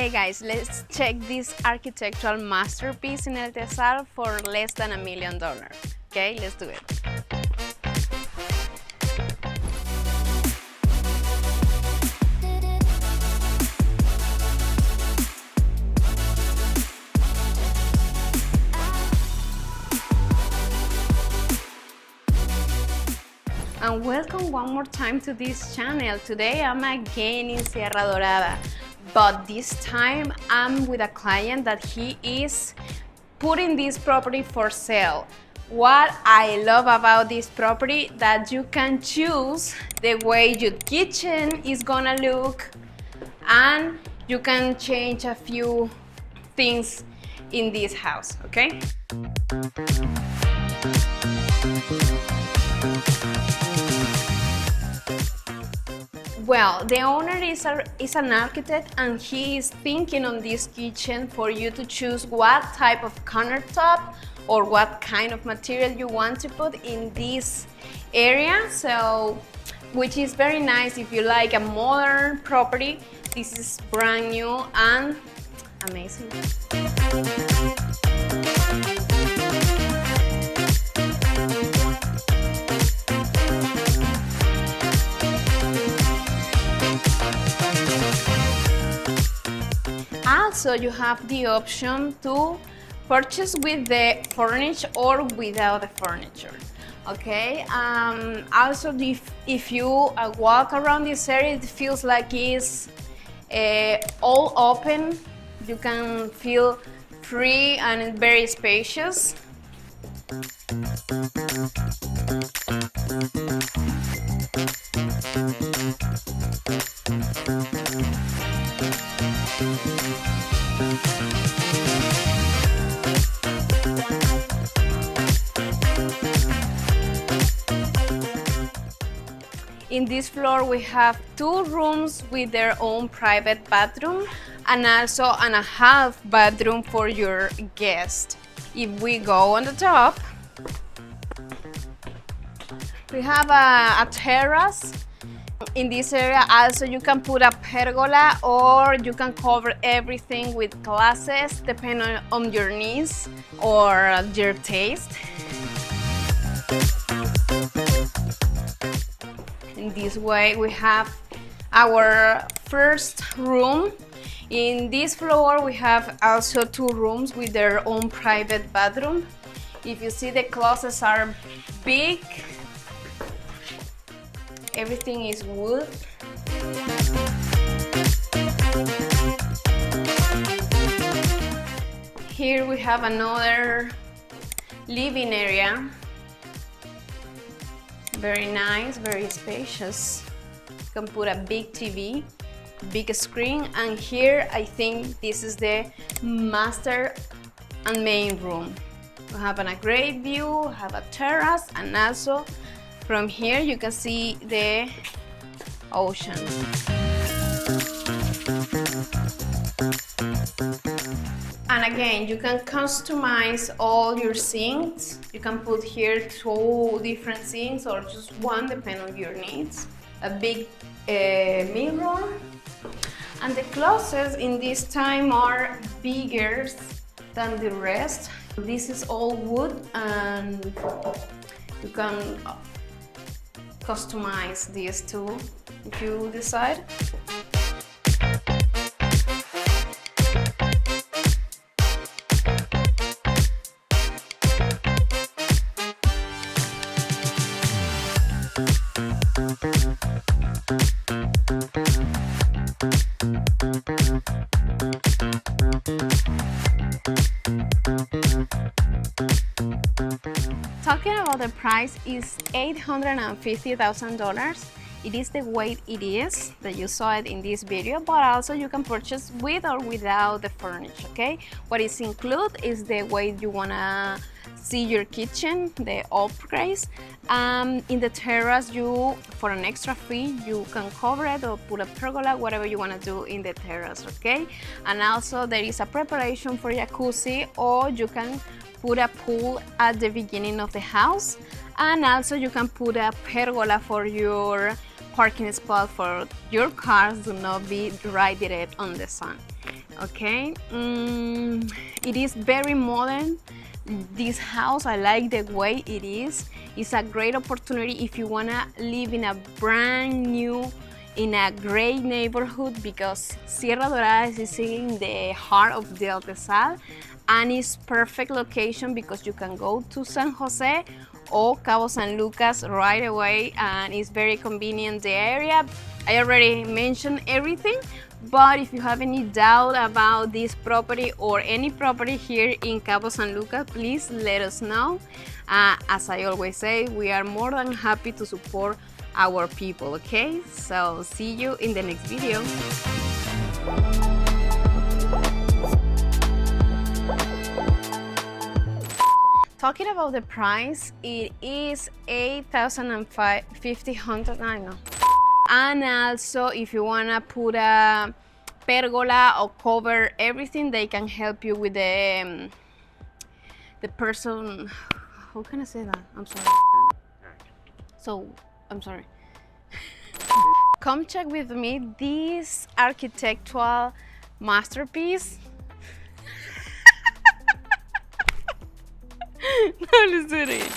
Hey guys, let's check this architectural masterpiece in El Tezal for less than $1 million. Okay, let's do it. And welcome one more time to this channel. Today I'm again in Sierra Dorada, but this time I'm with a client that he is putting this property for sale. What I love about this property that you can choose the way your kitchen is gonna look, and you can change a few things in this house, okay? Well, the owner is an architect, and he is thinking on this kitchen for you to choose what type of countertop or what kind of material you want to put in this area. So, which is very nice if you like a modern property. This is brand new and amazing. Also, you have the option to purchase with the furniture or without the furniture. Okay. Also, if you walk around this area, it feels like it's all open. You can feel free and very spacious. In this floor, we have 2 rooms with their own private bathroom and also a half bathroom for your guest. If we go on the top, we have a terrace. In this area also you can put a pergola, or you can cover everything with glasses depending on your needs or your taste. In this way we have our first room. In this floor we have also 2 rooms with their own private bathroom. If you see, the closets are big. Everything is wood. Here we have another living area. Very nice, very spacious. You can put a big TV, big screen, and here I think this is the master and main room. We have a great view, have a terrace, and also from here you can see the ocean. And again, you can customize all your sinks. You can put here 2 different sinks or just one, depending on your needs. A big mirror. And the closets in this time are bigger than the rest. This is all wood, and you can customize these too if you decide. Talking about the price, is $850,000. It is the way it is that you saw it in this video, but also you can purchase with or without the furniture. Okay, what is included is the way you wanna see your kitchen, the upgrades. In the terrace, you, for an extra fee, you can cover it or put a pergola, whatever you want to do in the terrace. Okay, and also there is a preparation for jacuzzi, or you can put a pool at the beginning of the house, and also you can put a pergola for your parking spot for your cars to not be right direct on the sun. Okay, it is very modern. This house, I like the way it is. It's a great opportunity if you wanna live in a brand new, in a great neighborhood, because Sierra Dorada is in the heart of Del Tezal, and it's perfect location because you can go to San Jose or Cabo San Lucas right away, and it's very convenient, the area. I already mentioned everything, but if you have any doubt about this property or any property here in Cabo San Lucas, please let us know. As I always say, we are more than happy to support our people, okay? So see you in the next video. Talking about the price, it is $8,500, I know. And also, if you wanna put a pergola or cover everything, they can help you with the person. How can I say that? I'm sorry. So, I'm sorry. Come check with me this architectural masterpiece. No, let's do it.